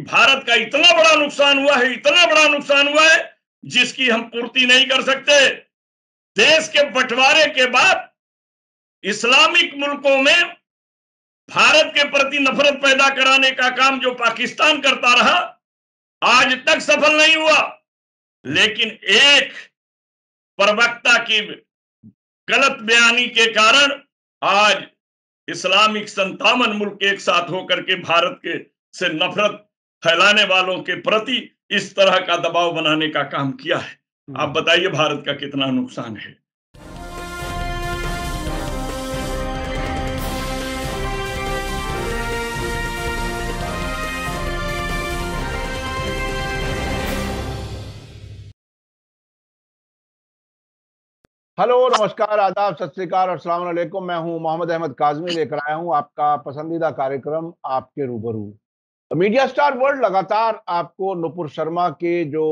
भारत का इतना बड़ा नुकसान हुआ है, इतना बड़ा नुकसान हुआ है जिसकी हम पूर्ति नहीं कर सकते। देश के बंटवारे के बाद इस्लामिक मुल्कों में भारत के प्रति नफरत पैदा कराने का काम जो पाकिस्तान करता रहा, आज तक सफल नहीं हुआ। लेकिन एक प्रवक्ता की गलत बयानी के कारण आज इस्लामिक 57 मुल्क एक साथ होकर के भारत के से नफरत फैलाने वालों के प्रति इस तरह का दबाव बनाने का काम किया है। आप बताइए भारत का कितना नुकसान है। हेलो, नमस्कार, आदाब, सत श्री अकाल और अस्सलाम वालेकुम। मैं हूं मोहम्मद अहमद काज़मी, लेकर आया हूं आपका पसंदीदा कार्यक्रम आपके रूबरू। मीडिया स्टार वर्ल्ड लगातार आपको नुपुर शर्मा के जो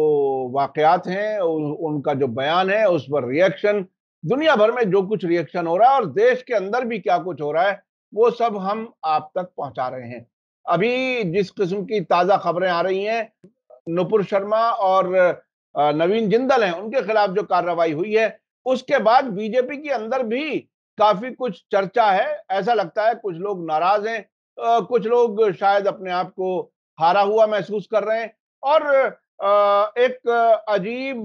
वाकयात हैं, उनका जो बयान है, उस पर रिएक्शन, दुनिया भर में जो कुछ रिएक्शन हो रहा है और देश के अंदर भी क्या कुछ हो रहा है, वो सब हम आप तक पहुंचा रहे हैं। अभी जिस किस्म की ताजा खबरें आ रही हैं, नुपुर शर्मा और नवीन जिंदल हैं, उनके खिलाफ जो कार्रवाई हुई है, उसके बाद बीजेपी के अंदर भी काफी कुछ चर्चा है। ऐसा लगता है कुछ लोग नाराज हैं, कुछ लोग शायद अपने आप को हारा हुआ महसूस कर रहे हैं और एक अजीब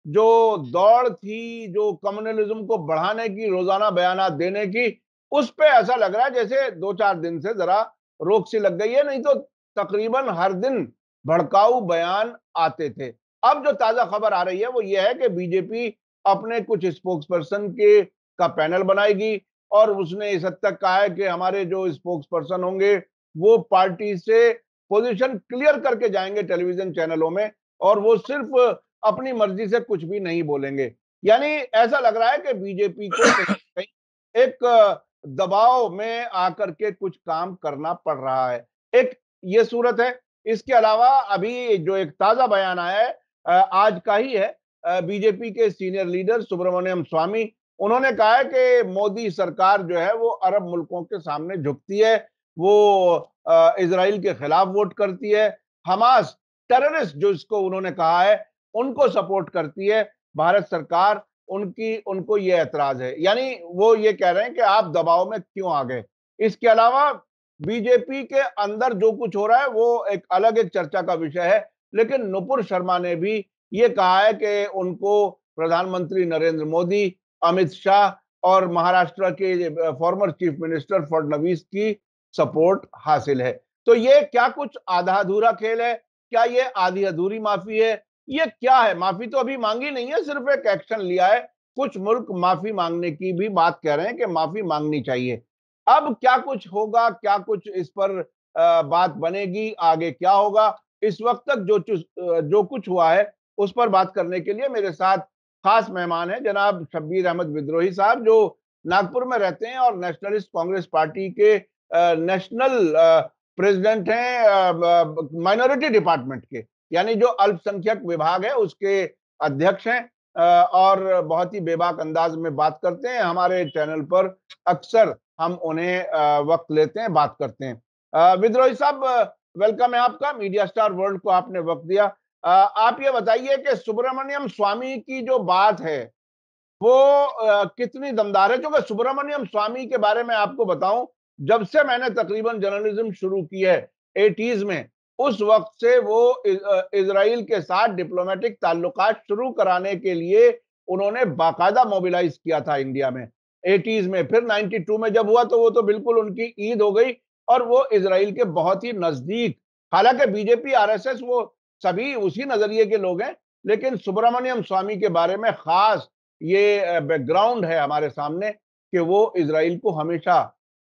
जो दौड़ थी, जो कम्युनलिज्म को बढ़ाने की, रोजाना बयानात देने की, उस पे ऐसा लग रहा है जैसे 2-4 दिन से जरा रोक सी लग गई है। नहीं तो तकरीबन हर दिन भड़काऊ बयान आते थे। अब जो ताजा खबर आ रही है वो ये है कि बीजेपी अपने कुछ स्पोक्स पर्सन के का पैनल बनाएगी और उसने इस हद तक कहा है कि हमारे जो स्पोक्स पर्सन होंगे वो पार्टी से पोजीशन क्लियर करके जाएंगे टेलीविजन चैनलों में और वो सिर्फ अपनी मर्जी से कुछ भी नहीं बोलेंगे। यानी ऐसा लग रहा है कि बीजेपी को कहीं एक दबाव में आकर के कुछ काम करना पड़ रहा है। एक ये सूरत है। इसके अलावा अभी जो एक ताजा बयान आया है, आज का ही है, बीजेपी के सीनियर लीडर सुब्रमण्यम स्वामी, उन्होंने कहा है कि मोदी सरकार जो है वो अरब मुल्कों के सामने झुकती है, वो इजराइल के खिलाफ वोट करती है, हमास टेररिस्ट जो इसको उन्होंने कहा है उनको सपोर्ट करती है, भारत सरकार उनको ये ऐतराज है। यानी वो ये कह रहे हैं कि आप दबाव में क्यों आ गए। इसके अलावा बीजेपी के अंदर जो कुछ हो रहा है वो एक अलग एक चर्चा का विषय है, लेकिन नुपुर शर्मा ने भी ये कहा है कि उनको प्रधानमंत्री नरेंद्र मोदी, अमित शाह और महाराष्ट्र के फॉर्मर चीफ मिनिस्टर फडणवीस की सपोर्ट हासिल है। तो ये क्या कुछ आधा अधूरा खेल है? क्या ये आधी अधूरी माफी है? ये क्या है? माफी तो अभी मांगी नहीं है, सिर्फ एक एक्शन लिया है। कुछ मुल्क माफी मांगने की भी बात कह रहे हैं कि माफी मांगनी चाहिए। अब क्या कुछ होगा, क्या कुछ इस पर बात बनेगी, आगे क्या होगा, इस वक्त तक जो कुछ हुआ है उस पर बात करने के लिए मेरे साथ खास मेहमान है जनाब शब्बीर अहमद विद्रोही साहब, जो नागपुर में रहते हैं और नेशनलिस्ट कांग्रेस पार्टी के नेशनल प्रेसिडेंट हैं, माइनॉरिटी डिपार्टमेंट के, यानी जो अल्पसंख्यक विभाग है उसके अध्यक्ष हैं, और बहुत ही बेबाक अंदाज में बात करते हैं। हमारे चैनल पर अक्सर हम उन्हें वक्त लेते हैं, बात करते हैं। विद्रोही साहब, वेलकम है आपका, मीडिया स्टार वर्ल्ड को आपने वक्त दिया। आप ये बताइए कि सुब्रमण्यम स्वामी की जो बात है वो कितनी दमदार है? क्योंकि सुब्रमण्यम स्वामी के बारे में आपको बताऊं, जब से मैंने तकरीबन जर्नलिज्म शुरू की है 80s में, उस वक्त से वो इजराइल के साथ डिप्लोमेटिक ताल्लुकात शुरू कराने के लिए उन्होंने बाकायदा मोबिलाइज किया था इंडिया में 80s में। फिर 92 में जब हुआ तो वो तो बिल्कुल उनकी ईद हो गई और वो इजराइल के बहुत ही नजदीक, हालांकि बीजेपी आरएसएस वो सभी उसी नजरिए के लोग हैं, लेकिन सुब्रमण्यम स्वामी के बारे में खास ये बैकग्राउंड है हमारे सामने कि वो इजराइल को हमेशा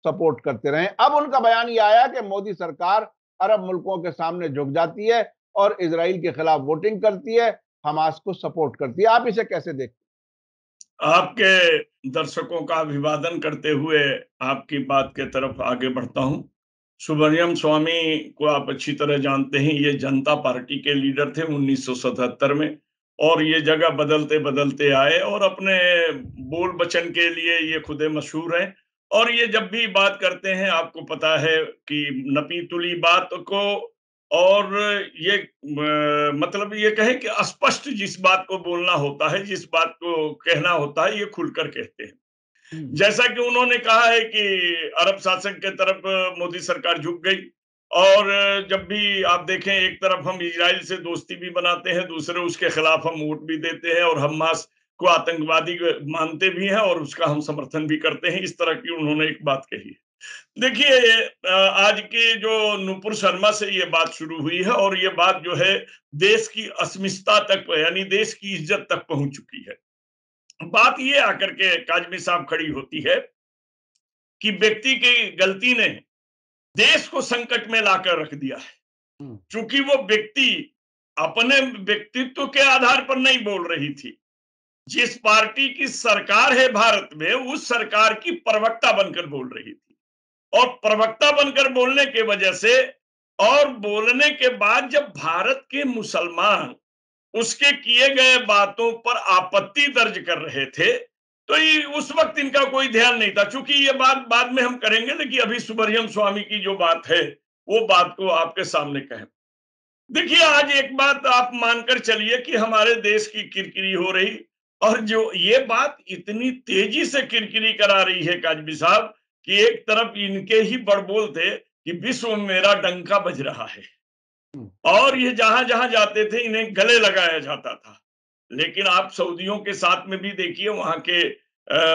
सपोर्ट करते रहे। अब उनका बयान ये आया कि मोदी सरकार अरब मुल्कों के सामने झुक जाती है और इजराइल के खिलाफ वोटिंग करती है, हमास को सपोर्ट करती है। आप इसे कैसे देखते हैं? आपके दर्शकों का अभिवादन करते हुए आपकी बात के तरफ आगे बढ़ता हूं। सुब्रमण्यम स्वामी को आप अच्छी तरह जानते हैं, ये जनता पार्टी के लीडर थे 1977 में, और ये जगह बदलते बदलते आए और अपने बोल बचन के लिए ये खुदे मशहूर हैं। और ये जब भी बात करते हैं, आपको पता है कि नपी तुली बात को और ये मतलब ये कहें कि स्पष्ट जिस बात को बोलना होता है, जिस बात को कहना होता है, ये खुलकर कहते हैं। जैसा कि उन्होंने कहा है कि अरब शासन के तरफ मोदी सरकार झुक गई, और जब भी आप देखें, एक तरफ हम इजराइल से दोस्ती भी बनाते हैं, दूसरे उसके खिलाफ हम वोट भी देते हैं और हमास को आतंकवादी मानते भी हैं और उसका हम समर्थन भी करते हैं। इस तरह की उन्होंने एक बात कही है। देखिए, आज के जो नुपुर शर्मा से ये बात शुरू हुई है, और ये बात जो है देश की अस्मिता तक, यानी देश की इज्जत तक पहुंच चुकी है। बात ये आकर के काजमी साहब खड़ी होती है कि व्यक्ति की गलती ने देश को संकट में लाकर रख दिया है। चूंकि वो व्यक्ति अपने व्यक्तित्व के आधार पर नहीं बोल रही थी, जिस पार्टी की सरकार है भारत में, उस सरकार की प्रवक्ता बनकर बोल रही थी, और प्रवक्ता बनकर बोलने के वजह से, और बोलने के बाद जब भारत के मुसलमान उसके किए गए बातों पर आपत्ति दर्ज कर रहे थे, तो ये उस वक्त इनका कोई ध्यान नहीं था। चूंकि ये बात बाद में हम करेंगे, लेकिन अभी सुब्रह्मण्यम स्वामी की जो बात है, वो बात को आपके सामने कहें। देखिए, आज एक बात आप मानकर चलिए कि हमारे देश की किरकिरी हो रही, और जो ये बात इतनी तेजी से किरकिरी करा रही है काजमी साहब, कि एक तरफ इनके ही बड़बोल थे कि विश्व में मेरा डंका बज रहा है, और ये जहां जहां जाते थे इन्हें गले लगाया जाता था। लेकिन आप सऊदियों के साथ में भी देखिए, वहां के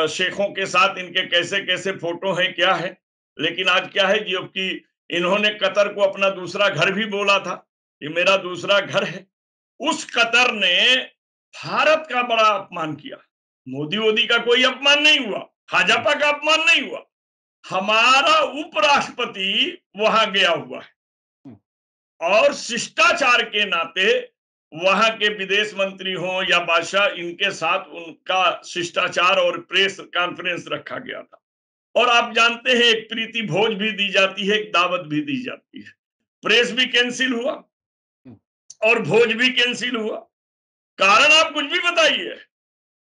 शेखों के साथ इनके कैसे कैसे फोटो हैं, क्या है। लेकिन आज क्या है, जबकि इन्होंने कतर को अपना दूसरा घर भी बोला था, ये मेरा दूसरा घर है, उस कतर ने भारत का बड़ा अपमान किया। मोदी वोदी का कोई अपमान नहीं हुआ, भाजपा का अपमान नहीं हुआ, हमारा उपराष्ट्रपति वहां गया हुआ है, और शिष्टाचार के नाते वहां के विदेश मंत्री हो या बादशाह, इनके साथ उनका शिष्टाचार और प्रेस कॉन्फ्रेंस रखा गया था। और आप जानते हैं, एक प्रीति भोज भी दी जाती है, एक दावत भी दी जाती है। प्रेस भी कैंसिल हुआ और भोज भी कैंसिल हुआ। कारण आप कुछ भी बताइए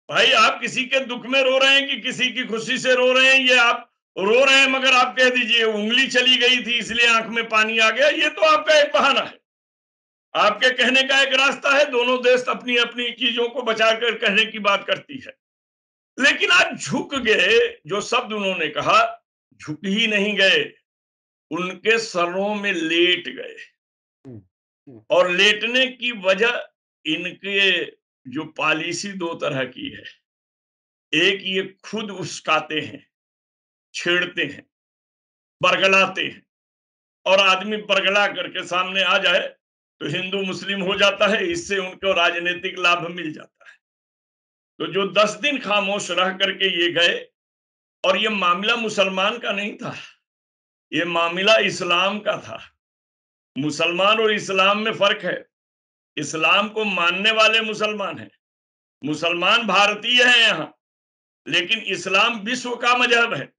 भाई, आप किसी के दुख में रो रहे हैं कि किसी की खुशी से रो रहे हैं, ये आप रो रहे हैं, मगर आप कह दीजिए उंगली चली गई थी इसलिए आंख में पानी आ गया, ये तो आपका एक बहाना है। आपके कहने का एक रास्ता है, दोनों देश अपनी अपनी चीजों को बचाकर कहने की बात करती है। लेकिन आज झुक गए, जो शब्द उन्होंने कहा, झुक ही नहीं गए, उनके सरों में लेट गए। और लेटने की वजह इनके जो पॉलिसी दो तरह की है। एक, ये खुद उस्काते हैं, छेड़ते हैं, बरगलाते हैं, और आदमी बरगला करके सामने आ जाए तो हिंदू मुस्लिम हो जाता है, इससे उनको राजनीतिक लाभ मिल जाता है। तो जो 10 दिन खामोश रह करके ये गए, और ये मामला मुसलमान का नहीं था, ये मामला इस्लाम का था। मुसलमान और इस्लाम में फर्क है। इस्लाम को मानने वाले मुसलमान हैं, मुसलमान भारतीय हैं यहाँ, लेकिन इस्लाम विश्व का मजहब है,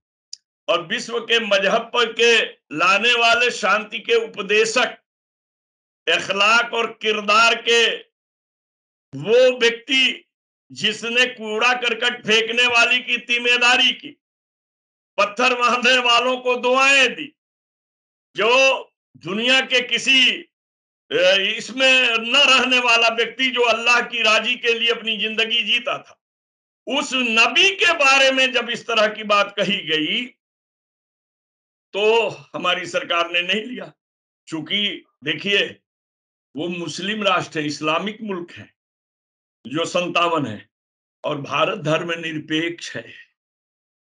और विश्व के मजहब पर के लाने वाले, शांति के उपदेशक, अखलाक और किरदार के वो व्यक्ति जिसने कूड़ा करकट फेंकने वाली की जिम्मेदारी की, पत्थर मारने वालों को दुआएं दी, जो दुनिया के किसी इसमें न रहने वाला व्यक्ति, जो अल्लाह की राजी के लिए अपनी जिंदगी जीता था, उस नबी के बारे में जब इस तरह की बात कही गई, तो हमारी सरकार ने नहीं लिया। चूंकि देखिए, वो मुस्लिम राष्ट्र है, इस्लामिक मुल्क है, जो 57 है, और भारत धर्म निरपेक्ष है।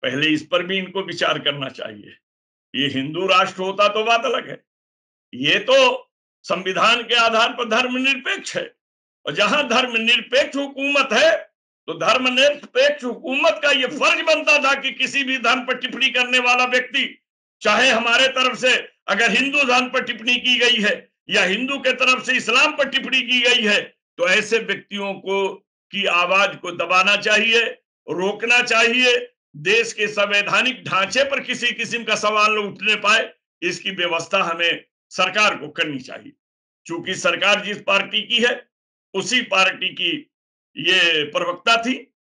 पहले इस पर भी इनको विचार करना चाहिए। ये हिंदू राष्ट्र होता तो बात अलग है, ये तो संविधान के आधार पर धर्मनिरपेक्ष है, और जहां धर्मनिरपेक्ष हुकूमत है, तो धर्मनिरपेक्ष हुकूमत का यह फर्ज बनता था कि किसी भी धर्म पर टिप्पणी करने वाला व्यक्ति, चाहे हमारे तरफ से अगर हिंदू धर्म पर टिप्पणी की गई है या हिंदू के तरफ से इस्लाम पर टिप्पणी की गई है, तो ऐसे व्यक्तियों को की आवाज को दबाना चाहिए, रोकना चाहिए। देश के संवैधानिक ढांचे पर किसी किस्म का सवाल न उठने पाए, इसकी व्यवस्था हमें सरकार को करनी चाहिए। चूंकि सरकार जिस पार्टी की है, उसी पार्टी की ये प्रवक्ता थी।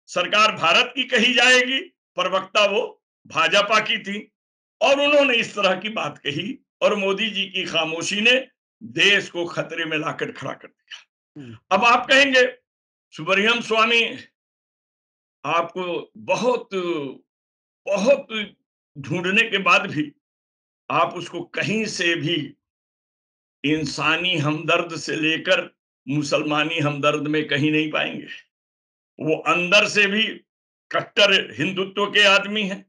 सरकार भारत की कही जाएगी, प्रवक्ता वो भाजपा की थी, और उन्होंने इस तरह की बात कही, और मोदी जी की खामोशी ने देश को खतरे में लाकर खड़ा कर दिया। अब आप कहेंगे सुब्रह्मण्यम स्वामी, आपको बहुत बहुत ढूंढने के बाद भी आप उसको कहीं से भी इंसानी हमदर्द से लेकर मुसलमानी हमदर्द में कहीं नहीं पाएंगे। वो अंदर से भी कट्टर हिंदुत्व के आदमी हैं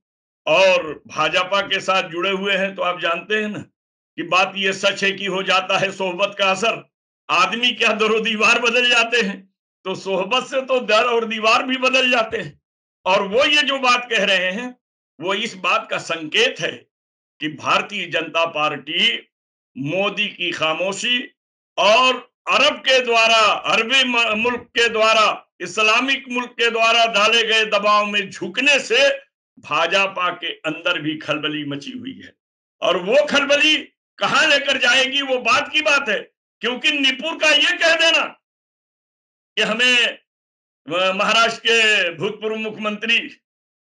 और भाजपा के साथ जुड़े हुए हैं। तो आप जानते हैं ना कि बात ये सच है कि हो जाता है सोहबत का असर। आदमी क्या दरो दीवार बदल जाते हैं, तो सोहबत से तो दर और दीवार भी बदल जाते हैं। और वो ये जो बात कह रहे हैं, वो इस बात का संकेत है कि भारतीय जनता पार्टी मोदी की खामोशी और अरब के द्वारा, अरबी मुल्क के द्वारा, इस्लामिक मुल्क के द्वारा डाले गए दबाव में झुकने से भाजपा के अंदर भी खलबली मची हुई है। और वो खलबली कहां लेकर जाएगी, वो बात की बात है। क्योंकि निपुर का ये कह देना कि हमें महाराष्ट्र के भूतपूर्व मुख्यमंत्री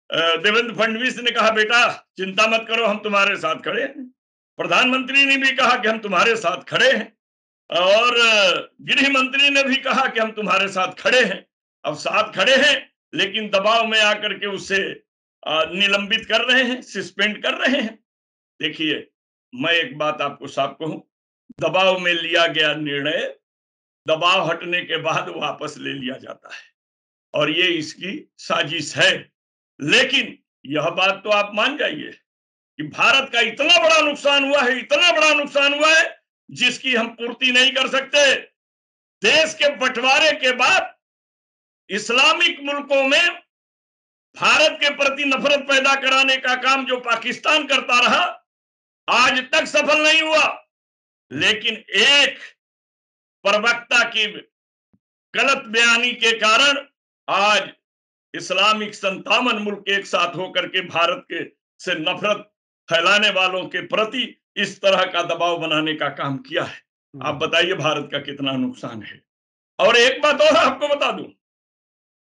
देवेंद्र फडणवीस ने कहा, बेटा चिंता मत करो, हम तुम्हारे साथ खड़े हैं। प्रधानमंत्री ने भी कहा कि हम तुम्हारे साथ खड़े हैं, और गृह मंत्री ने भी कहा कि हम तुम्हारे साथ खड़े हैं। अब साथ खड़े हैं, लेकिन दबाव में आकर के उसे निलंबित कर रहे हैं, सस्पेंड कर रहे हैं। देखिए, मैं एक बात आपको साफ कहूं, दबाव में लिया गया निर्णय दबाव हटने के बाद वापस ले लिया जाता है, और ये इसकी साजिश है। लेकिन यह बात तो आप मान जाइए कि भारत का इतना बड़ा नुकसान हुआ है, इतना बड़ा नुकसान हुआ है, जिसकी हम पूर्ति नहीं कर सकते। देश के बंटवारे के बाद इस्लामिक मुल्कों में भारत के प्रति नफरत पैदा कराने का काम जो पाकिस्तान करता रहा, आज तक सफल नहीं हुआ। लेकिन एक प्रवक्ता की गलत बयानी के कारण आज इस्लामिक 57 मुल्क एक साथ होकर के भारत के से नफरत फैलाने वालों के प्रति इस तरह का दबाव बनाने का काम किया है। आप बताइए भारत का कितना नुकसान है। और एक बात और आपको बता दूं,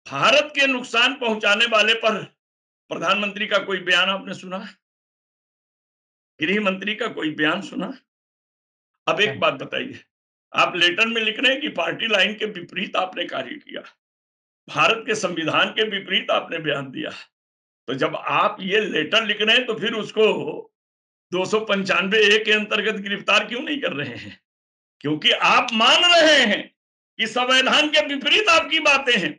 भारत के नुकसान पहुंचाने वाले पर प्रधानमंत्री का कोई बयान आपने सुना? गृह मंत्री का कोई बयान सुना? अब एक बात बताइए, आप लेटर में लिख रहे हैं कि पार्टी लाइन के विपरीत आपने कार्य किया, भारत के संविधान के विपरीत आपने बयान दिया। तो जब आप ये लेटर लिख रहे हैं, तो फिर उसको 295 ए के अंतर्गत गिरफ्तार क्यों नहीं कर रहे हैं? क्योंकि आप मान रहे हैं कि संविधान के विपरीत आपकी बातें हैं,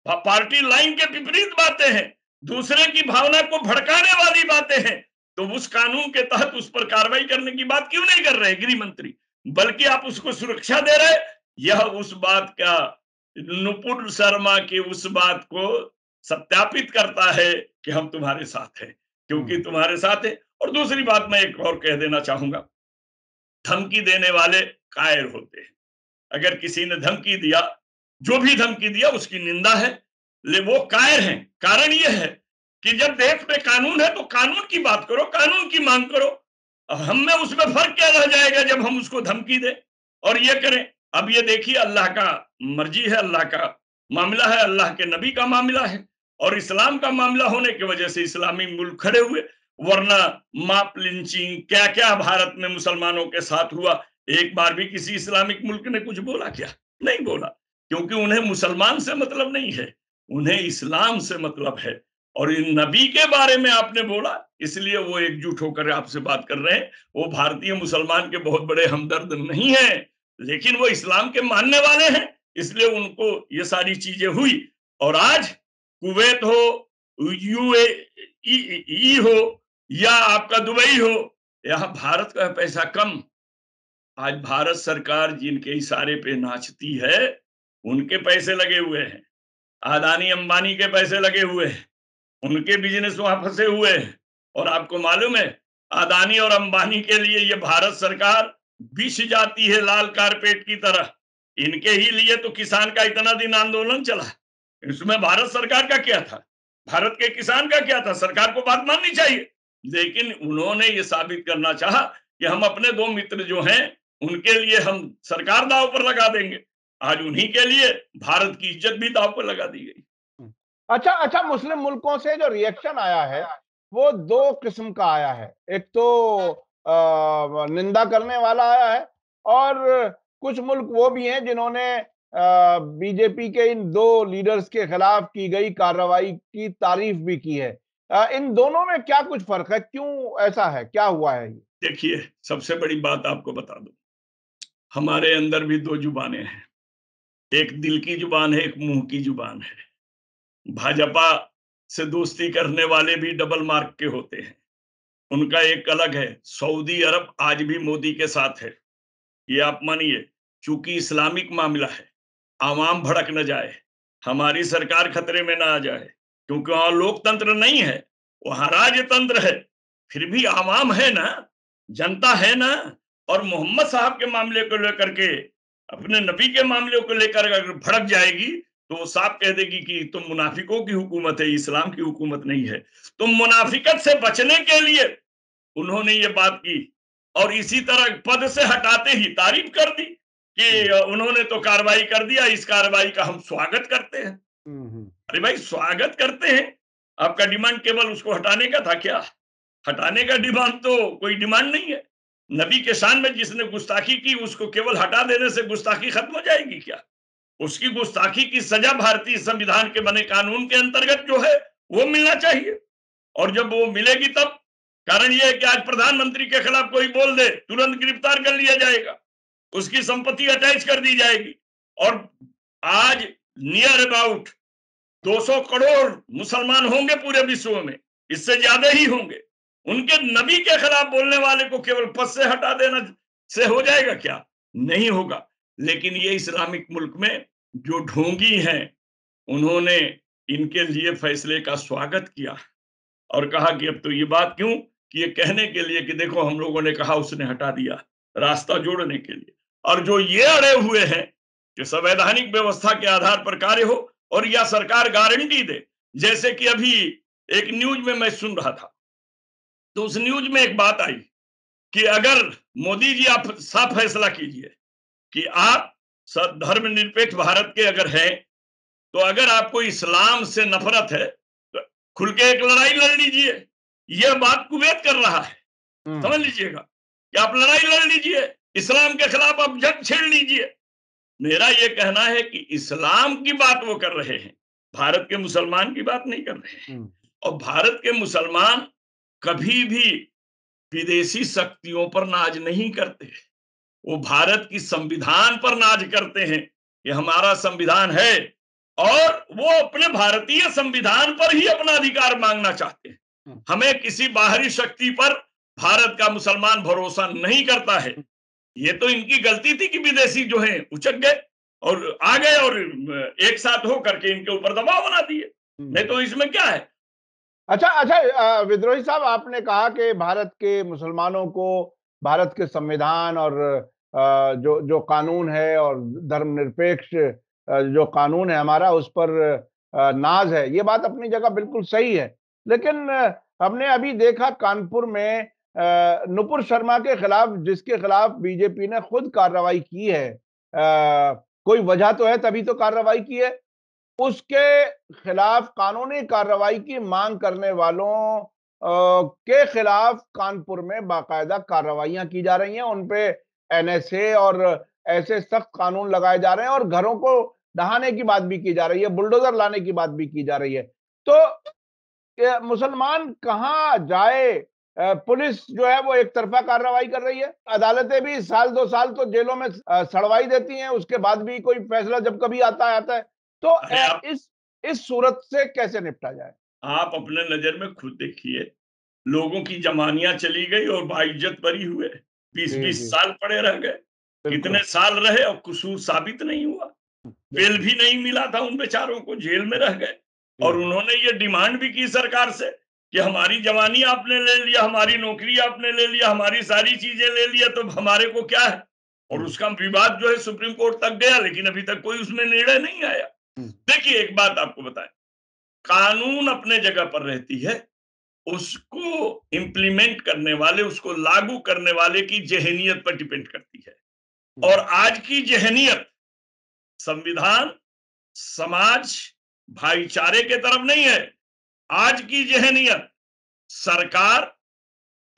पार्टी लाइन के विपरीत बातें हैं, दूसरे की भावना को भड़काने वाली बातें हैं। तो उस कानून के तहत उस पर कार्रवाई करने की बात क्यों नहीं कर रहे गृह मंत्री, बल्कि आप उसको सुरक्षा दे रहे? यह उस बात का, नुपुर शर्मा की उस बात को सत्यापित करता है कि हम तुम्हारे साथ हैं, क्योंकि तुम्हारे साथ है। और दूसरी बात मैं एक और कह देना चाहूंगा, धमकी देने वाले कायर होते हैं। अगर किसी ने धमकी दिया, जो भी धमकी दिया उसकी निंदा है, ले वो कायर हैं। कारण यह है कि जब देश में कानून है तो कानून की बात करो, कानून की मांग करो। हम में उसमें फर्क क्या रह जाएगा जब हम उसको धमकी दें और ये करें? अब ये देखिए, अल्लाह का मर्जी है, अल्लाह का मामला है, अल्लाह के नबी का मामला है, और इस्लाम का मामला होने की वजह से इस्लामी मुल्क खड़े हुए। वरना माप लिंचिंग क्या क्या भारत में मुसलमानों के साथ हुआ, एक बार भी किसी इस्लामिक मुल्क ने कुछ बोला क्या? नहीं बोला, क्योंकि उन्हें मुसलमान से मतलब नहीं है, उन्हें इस्लाम से मतलब है। और इन नबी के बारे में आपने बोला, इसलिए वो एकजुट होकर आपसे बात कर रहे हैं। वो भारतीय मुसलमान के बहुत बड़े हमदर्द नहीं है, लेकिन वो इस्लाम के मानने वाले हैं, इसलिए उनको ये सारी चीजें हुई। और आज कुवैत हो, यूएई हो, या आपका दुबई हो, यहां भारत का पैसा कम। आज भारत सरकार जिनके इशारे पे नाचती है, उनके पैसे लगे हुए हैं, अदानी अंबानी के पैसे लगे हुए हैं, उनके बिजनेस वहां फंसे हुए हैं। और आपको मालूम है, अदानी और अंबानी के लिए ये भारत सरकार बिछ जाती है लाल कारपेट की तरह। इनके ही लिए तो किसान का इतना दिन आंदोलन चला, इसमें भारत सरकार का क्या था? भारत के किसान का क्या था? सरकार को बात माननी चाहिए। लेकिन उन्होंने ये साबित करना चाहा कि हम अपने दो मित्र जो हैं उनके लिए हम सरकार दांव पर लगा देंगे। आज उन्हीं के लिए भारत की इज्जत भी दांव पर लगा दी गई। अच्छा अच्छा, मुस्लिम मुल्कों से जो रिएक्शन आया है वो दो किस्म का आया है। एक तो निंदा करने वाला आया है, और कुछ मुल्क वो भी हैं जिन्होंने बीजेपी के इन दो लीडर्स के खिलाफ की गई कार्रवाई की तारीफ भी की है। इन दोनों में क्या कुछ फर्क है, क्यों ऐसा है, क्या हुआ है ये? देखिए, सबसे बड़ी बात आपको बता दूं, हमारे अंदर भी दो जुबानें हैं। एक दिल की जुबान है, एक मुंह की जुबान है। भाजपा से दोस्ती करने वाले भी डबल मार्क के होते हैं, उनका एक अलग है। सऊदी अरब आज भी मोदी के साथ है, ये आप मानिए। चूंकि इस्लामिक मामला है, आवाम भड़क न जाए, हमारी सरकार खतरे में ना आ जाए, क्योंकि वहां लोकतंत्र नहीं है, वहां राजतंत्र है। फिर भी आवाम है ना, जनता है ना। और मोहम्मद साहब के मामले को लेकर के, अपने नबी के मामले को लेकर अगर भड़क जाएगी, तो वो साफ कह देगी कि तुम मुनाफिकों की हुकूमत है, इस्लाम की हुकूमत नहीं है। तुम मुनाफिकत से बचने के लिए उन्होंने ये बात की, और इसी तरह पद से हटाते ही तारीफ कर दी कि उन्होंने तो कार्रवाई कर दिया, इस कार्रवाई का हम स्वागत करते हैं। अरे भाई, स्वागत करते हैं, आपका डिमांड केवल उसको हटाने का था क्या? हटाने का डिमांड तो कोई डिमांड नहीं है। नबी के शान में जिसने गुस्ताखी की, उसको केवल हटा देने से गुस्ताखी खत्म हो जाएगी क्या? उसकी गुस्ताखी की सजा भारतीय संविधान के बने कानून के अंतर्गत जो है वो मिलना चाहिए। और जब वो मिलेगी तब, कारण यह है कि आज प्रधानमंत्री के खिलाफ कोई बोल दे, तुरंत गिरफ्तार कर लिया जाएगा, उसकी संपत्ति अटैच कर दी जाएगी। और आज नियर अबाउट 200 करोड़ मुसलमान होंगे पूरे विश्व में, इससे ज्यादा ही होंगे। उनके नबी के खिलाफ बोलने वाले को केवल पद से हटा देना से हो जाएगा क्या? नहीं होगा। लेकिन ये इस्लामिक मुल्क में जो ढोंगी हैं, उन्होंने इनके लिए फैसले का स्वागत किया और कहा कि अब तो ये बात क्यों, कि ये कहने के लिए कि देखो हम लोगों ने कहा, उसने हटा दिया, रास्ता जोड़ने के लिए। और जो ये अड़े हुए हैं कि संवैधानिक व्यवस्था के आधार पर कार्य हो और या सरकार गारंटी दे, जैसे कि अभी एक न्यूज में मैं सुन रहा था, तो उस न्यूज में एक बात आई कि अगर मोदी जी आप साफ फैसला कीजिए कि आप धर्मनिरपेक्ष भारत के अगर हैं, तो अगर आपको इस्लाम से नफरत है तो खुल के एक लड़ाई लड़ लीजिए। यह बात कुवैत कर रहा है, समझ लीजिएगा, कि आप लड़ाई लड़ लीजिए, इस्लाम के खिलाफ आप जंग छेड़ लीजिए। मेरा यह कहना है कि इस्लाम की बात वो कर रहे हैं, भारत के मुसलमान की बात नहीं कर रहे हैं। और भारत के मुसलमान कभी भी विदेशी शक्तियों पर नाज नहीं करते, वो भारत की संविधान पर नाज करते हैं। ये हमारा संविधान है, और वो अपने भारतीय संविधान पर ही अपना अधिकार मांगना चाहते हैं। हमें किसी बाहरी शक्ति पर भारत का मुसलमान भरोसा नहीं करता है। ये तो इनकी गलती थी कि विदेशी जो हैं उचक गए और आ गए और एक साथ हो करके इनके ऊपर दबाव बना दिए, नहीं तो इसमें क्या है। अच्छा अच्छा, विद्रोही साहब, आपने कहा कि भारत के मुसलमानों को भारत के संविधान और जो जो कानून है और धर्मनिरपेक्ष जो कानून है हमारा, उस पर नाज है। ये बात अपनी जगह बिल्कुल सही है, लेकिन हमने अभी देखा कानपुर में नुपुर शर्मा के खिलाफ, जिसके खिलाफ बीजेपी ने खुद कार्रवाई की है, कोई वजह तो है तभी तो कार्रवाई की है, उसके खिलाफ कानूनी कार्रवाई की मांग करने वालों के खिलाफ कानपुर में बाकायदा कार्रवाइयां की जा रही हैं, उन पे एनएसए और ऐसे सख्त कानून लगाए जा रहे हैं और घरों को ढहाने की बात भी की जा रही है, बुलडोजर लाने की बात भी की जा रही है। तो मुसलमान कहां जाए? पुलिस जो है वो एक तरफा कार्रवाई कर रही है, अदालतें भी साल 2 साल तो जेलों में सड़वाई देती हैं, उसके बाद भी कोई फैसला जब कभी आता है। तो अरे आप इस सूरत से कैसे निपटा जाए? आप अपने नजर में खुद देखिए, लोगों की जमानियां चली गई और बाइज्जत बरी हुए, बीस जी बीस जी, साल पड़े रह गए। बिल्कुल कितने साल रहे और कसूर साबित नहीं हुआ, बेल बिल्कुल। भी नहीं मिला था उन बेचारों को, जेल में रह गए। जी और उन्होंने ये डिमांड भी की सरकार से कि हमारी जवानी आपने ले लिया, हमारी नौकरी आपने ले लिया, हमारी सारी चीजें ले लिया, तो हमारे को क्या है। और उसका विवाद जो है सुप्रीम कोर्ट तक गया, लेकिन अभी तक कोई उसमें निर्णय नहीं आया। देखिए, एक बात आपको बताएं, कानून अपने जगह पर रहती है, उसको इम्प्लीमेंट करने वाले, उसको लागू करने वाले की जहनीत पर डिपेंड करती है। और आज की जहनीत संविधान, समाज, भाईचारे के तरफ नहीं है। आज की जहनीत सरकार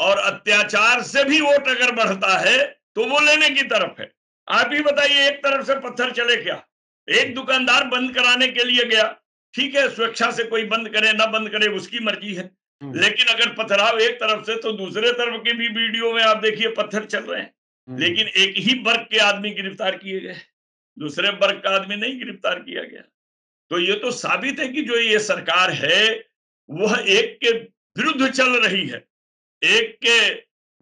और अत्याचार से भी वोट अगर बढ़ता है तो वो लेने की तरफ है। आप ही बताइए, एक तरफ से पत्थर चले क्या? एक दुकानदार बंद कराने के लिए गया, ठीक है, स्वेच्छा से कोई बंद करे ना बंद करे उसकी मर्जी है, लेकिन अगर पथराव एक तरफ से तो दूसरे तरफ के भी वीडियो में आप देखिए पत्थर चल रहे हैं, लेकिन एक ही वर्ग के आदमी गिरफ्तार किए गए, दूसरे वर्ग का आदमी नहीं गिरफ्तार किया गया। तो ये तो साबित है कि जो ये सरकार है वह एक के विरुद्ध चल रही है, एक के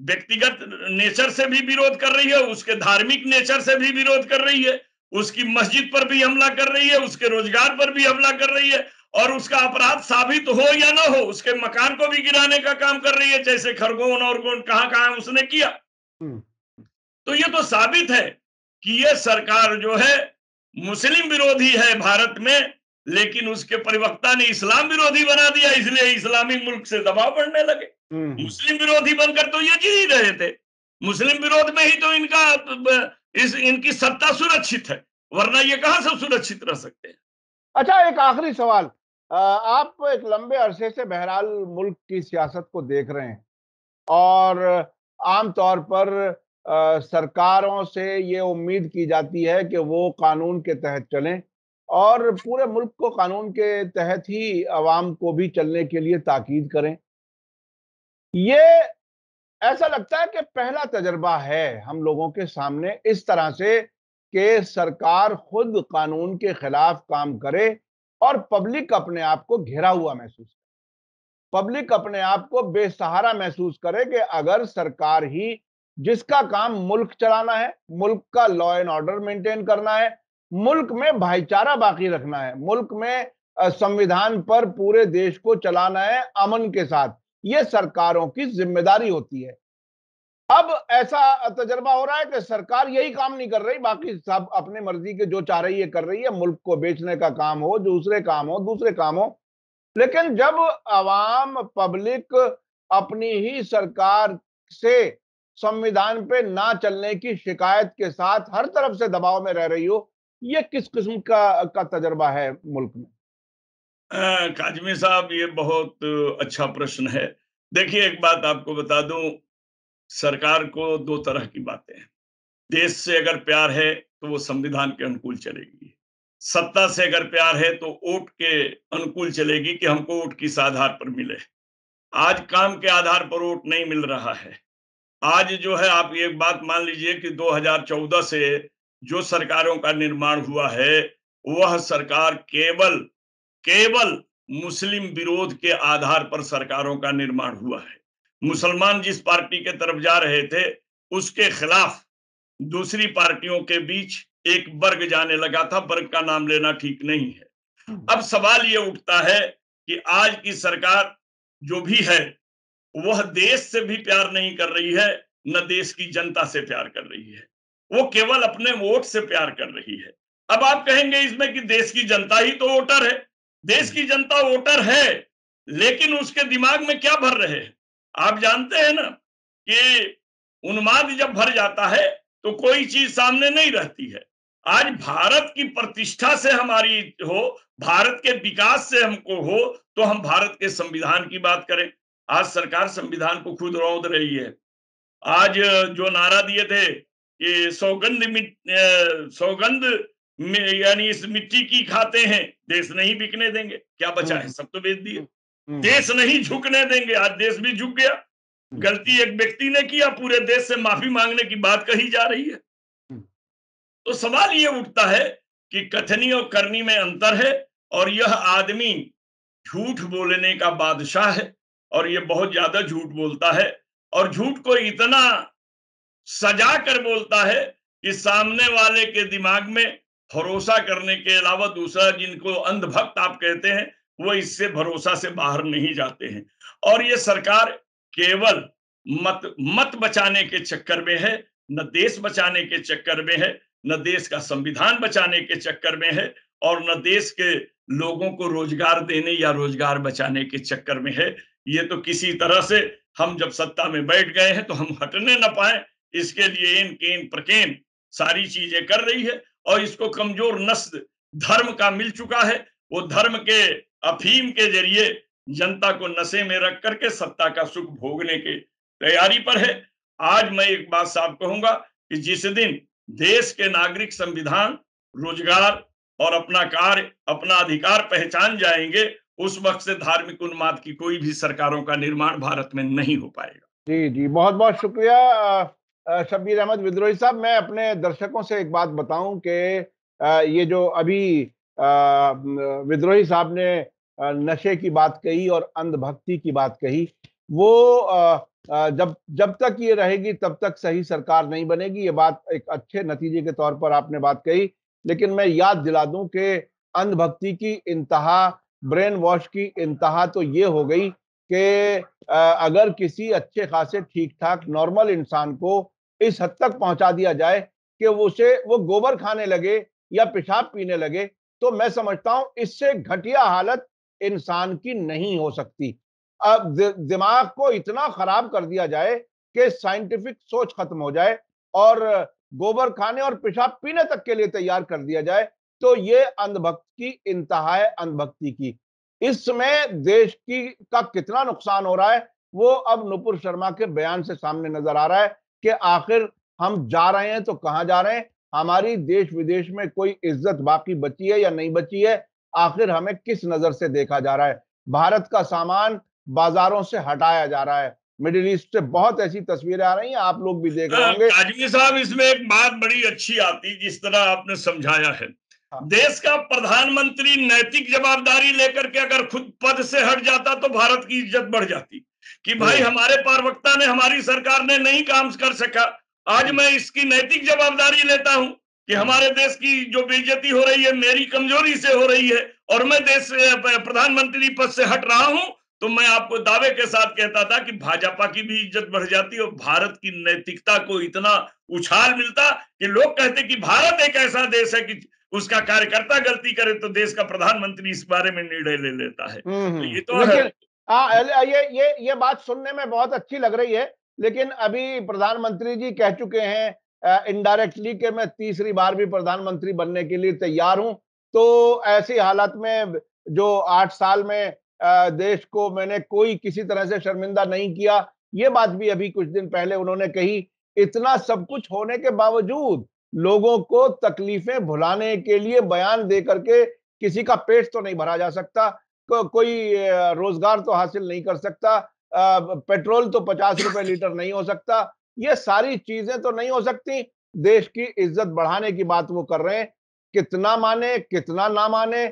व्यक्तिगत नेचर से भी विरोध कर रही है, उसके धार्मिक नेचर से भी विरोध कर रही है, उसकी मस्जिद पर भी हमला कर रही है, उसके रोजगार पर भी हमला कर रही है, और उसका अपराध साबित हो या ना हो उसके मकान को भी गिराने का काम कर रही है, जैसे खरगोन और कहां कहां उसने किया। तो ये तो साबित है कि ये सरकार जो है मुस्लिम विरोधी है भारत में, लेकिन उसके प्रवक्ता ने इस्लाम विरोधी बना दिया, इसलिए इस्लामिक मुल्क से दबाव बढ़ने लगे। मुस्लिम विरोधी बनकर तो ये जी ही रहे थे, मुस्लिम विरोध में ही तो इनकी सत्ता सुरक्षित है, वरना ये कहां से सुरक्षित रह सकते हैं। अच्छा, एक आखिरी सवाल। आप एक लंबे अरसे से बहरहाल मुल्क की सियासत को देख रहे हैं और आमतौर पर सरकारों से ये उम्मीद की जाती है कि वो कानून के तहत चलें और पूरे मुल्क को कानून के तहत ही अवाम को भी चलने के लिए ताकीद करें। ये ऐसा लगता है कि पहला तजर्बा है हम लोगों के सामने इस तरह से कि सरकार खुद कानून के खिलाफ काम करे और पब्लिक अपने आप को घिरा हुआ महसूस करे, पब्लिक अपने आप को बेसहारा महसूस करे कि अगर सरकार ही जिसका काम मुल्क चलाना है, मुल्क का लॉ एंड ऑर्डर मेंटेन करना है, मुल्क में भाईचारा बाकी रखना है, मुल्क में संविधान पर पूरे देश को चलाना है अमन के साथ, ये सरकारों की जिम्मेदारी होती है। अब ऐसा तजर्बा हो रहा है कि सरकार यही काम नहीं कर रही, बाकी सब अपने मर्जी के जो चाह रही है कर रही है, मुल्क को बेचने का काम हो, दूसरे काम हो। लेकिन जब अवाम पब्लिक अपनी ही सरकार से संविधान पे ना चलने की शिकायत के साथ हर तरफ से दबाव में रह रही हो, ये किस किस्म का तजर्बा है मुल्क में? काजमी साहब, ये बहुत अच्छा प्रश्न है। देखिए, एक बात आपको बता दूं, सरकार को दो तरह की बातें हैं। देश से अगर प्यार है तो वो संविधान के अनुकूल चलेगी, सत्ता से अगर प्यार है तो वोट के अनुकूल चलेगी कि हमको वोट किस आधार पर मिले। आज काम के आधार पर वोट नहीं मिल रहा है। आज जो है, आप एक बात मान लीजिए कि 2014 से जो सरकारों का निर्माण हुआ है वह सरकार केवल केवल मुस्लिम विरोध के आधार पर सरकारों का निर्माण हुआ है। मुसलमान जिस पार्टी के तरफ जा रहे थे उसके खिलाफ दूसरी पार्टियों के बीच एक वर्ग जाने लगा था, वर्ग का नाम लेना ठीक नहीं है। अब सवाल ये उठता है कि आज की सरकार जो भी है वह देश से भी प्यार नहीं कर रही है, न देश की जनता से प्यार कर रही है, वो केवल अपने वोट से प्यार कर रही है। अब आप कहेंगे इसमें कि देश की जनता ही तो वोटर है। देश की जनता वोटर है, लेकिन उसके दिमाग में क्या भर रहे हैं? आप जानते हैं ना कि उन्माद जब भर जाता है तो कोई चीज सामने नहीं रहती है। आज भारत की प्रतिष्ठा से हमारी हो, भारत के विकास से हमको हो, तो हम भारत के संविधान की बात करें। आज सरकार संविधान को खुद रौंद रही है। आज जो नारा दिए थे कि सौगंध में, यानी इस मिट्टी की खाते हैं, देश नहीं बिकने देंगे, क्या बचा है? सब तो बेच दिए। देश नहीं झुकने देंगे, आज देश भी झुक गया। गलती एक व्यक्ति ने किया, पूरे देश से माफी मांगने की बात कही जा रही है। तो सवाल ये उठता है कि कथनी और करनी में अंतर है, और यह आदमी झूठ बोलने का बादशाह है, और ये बहुत ज्यादा झूठ बोलता है, और झूठ को इतना सजा कर बोलता है कि सामने वाले के दिमाग में भरोसा करने के अलावा दूसरा, जिनको अंधभक्त आप कहते हैं, वो इससे भरोसा से बाहर नहीं जाते हैं। और ये सरकार केवल मत बचाने के चक्कर में है, न देश बचाने के चक्कर में है, न देश का संविधान बचाने के चक्कर में है, और न देश के लोगों को रोजगार देने या रोजगार बचाने के चक्कर में है। ये तो किसी तरह से हम जब सत्ता में बैठ गए हैं तो हम हटने न पाए, इसके लिए इन केन प्रकेन सारी चीजें कर रही है। और इसको कमजोर नस्ल धर्म का मिल चुका है, वो धर्म के अफीम के जरिए जनता को नशे में रख करके सत्ता का सुख भोगने के तैयारी पर है। आज मैं एक बात साफ कहूंगा कि जिस दिन देश के नागरिक संविधान, रोजगार और अपना कार्य, अपना अधिकार पहचान जाएंगे, उस वक्त से धार्मिक उन्माद की कोई भी सरकारों का निर्माण भारत में नहीं हो पाएगा। जी जी, बहुत बहुत शुक्रिया शब्बीर अहमद विद्रोही साहब। मैं अपने दर्शकों से एक बात बताऊं कि ये जो अभी विद्रोही साहब ने नशे की बात कही और अंधभक्ति की बात कही, वो जब तक ये रहेगी तब तक सही सरकार नहीं बनेगी। ये बात एक अच्छे नतीजे के तौर पर आपने बात कही, लेकिन मैं याद दिला दूं कि अंधभक्ति की इंतहा, ब्रेन वॉश की इंतहा तो ये हो गई कि अगर किसी अच्छे खासे ठीक ठाक नॉर्मल इंसान को इस हद तक पहुंचा दिया जाए कि वो गोबर खाने लगे या पेशाब पीने लगे, तो मैं समझता हूं इससे घटिया हालत इंसान की नहीं हो सकती। अब दिमाग को इतना खराब कर दिया जाए कि साइंटिफिक सोच खत्म हो जाए और गोबर खाने और पेशाब पीने तक के लिए तैयार कर दिया जाए, तो ये अंधभक्ति की इंतहा है, अंधभक्ति की। इसमें देश का कितना नुकसान हो रहा है वो अब नुपुर शर्मा के बयान से सामने नजर आ रहा है कि आखिर हम जा रहे हैं तो कहां जा रहे हैं, हमारी देश विदेश में कोई इज्जत बाकी बची है या नहीं बची है, आखिर हमें किस नजर से देखा जा रहा है। भारत का सामान बाजारों से हटाया जा रहा है। मिडिल ईस्ट से बहुत ऐसी तस्वीरें आ रही हैं, आप लोग भी देख रहे होंगे। काजमी साहब, इसमें एक बात बड़ी अच्छी आती, जिस तरह आपने समझाया है। देश का प्रधानमंत्री नैतिक जवाबदारी लेकर के अगर खुद पद से हट जाता तो भारत की इज्जत बढ़ जाती कि भाई हमारे प्रवक्ता ने, हमारी सरकार ने नहीं काम कर सका, आज मैं इसकी नैतिक जवाबदारी लेता हूं कि हमारे देश की जो बेइज्जती हो रही है मेरी कमजोरी से हो रही है और मैं देश प्रधानमंत्री पद से हट रहा हूं, तो मैं आपको दावे के साथ कहता था कि भाजपा की भी इज्जत बढ़ जाती और भारत की नैतिकता को इतना उछाल मिलता कि लोग कहते कि भारत एक ऐसा देश है कि उसका कार्यकर्ता गलती करे तो देश का प्रधानमंत्री इस बारे में निर्णय ले लेता है। तो ये तो लेकिन ये बात सुनने में बहुत अच्छी लग रही है, लेकिन अभी प्रधानमंत्री जी कह चुके हैं इनडायरेक्टली कि मैं तीसरी बार भी प्रधानमंत्री बनने के लिए तैयार हूं। तो ऐसी हालत में जो 8 साल में देश को मैंने कोई किसी तरह से शर्मिंदा नहीं किया, ये बात भी अभी कुछ दिन पहले उन्होंने कही। इतना सब कुछ होने के बावजूद लोगों को तकलीफें भुलाने के लिए बयान दे करके किसी का पेट तो नहीं भरा जा सकता, कोई रोजगार तो हासिल नहीं कर सकता, पेट्रोल तो 50 रुपए लीटर नहीं हो सकता, ये सारी चीजें तो नहीं हो सकती। देश की इज्जत बढ़ाने की बात वो कर रहे हैं। कितना माने कितना ना माने,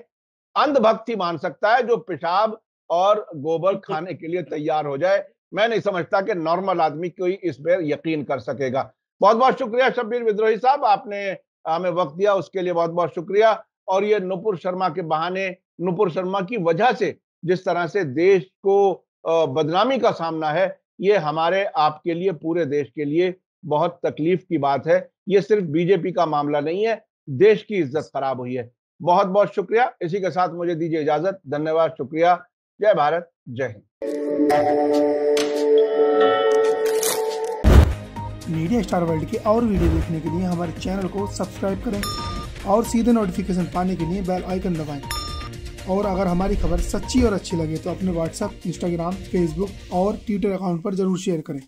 अंधभक्ति मान सकता है जो पेशाब और गोबर खाने के लिए तैयार हो जाए। मैं नहीं समझता कि नॉर्मल आदमी कोई इस पर यकीन कर सकेगा। बहुत बहुत शुक्रिया शब्बीर विद्रोही साहब, आपने हमें वक्त दिया, उसके लिए बहुत बहुत शुक्रिया। और ये नुपुर शर्मा के बहाने, नुपुर शर्मा की वजह से जिस तरह से देश को बदनामी का सामना है, ये हमारे आपके लिए, पूरे देश के लिए बहुत तकलीफ की बात है। ये सिर्फ बीजेपी का मामला नहीं है, देश की इज्जत खराब हुई है। बहुत बहुत शुक्रिया। इसी के साथ मुझे दीजिए इजाजत। धन्यवाद, शुक्रिया। जय भारत, जय हिंद। मीडिया स्टार वर्ल्ड के और वीडियो देखने के लिए हमारे चैनल को सब्सक्राइब करें और सीधे नोटिफिकेशन पाने के लिए बेल आइकन दबाएं। और अगर हमारी खबर सच्ची और अच्छी लगे तो अपने व्हाट्सएप, इंस्टाग्राम, फेसबुक और ट्विटर अकाउंट पर जरूर शेयर करें।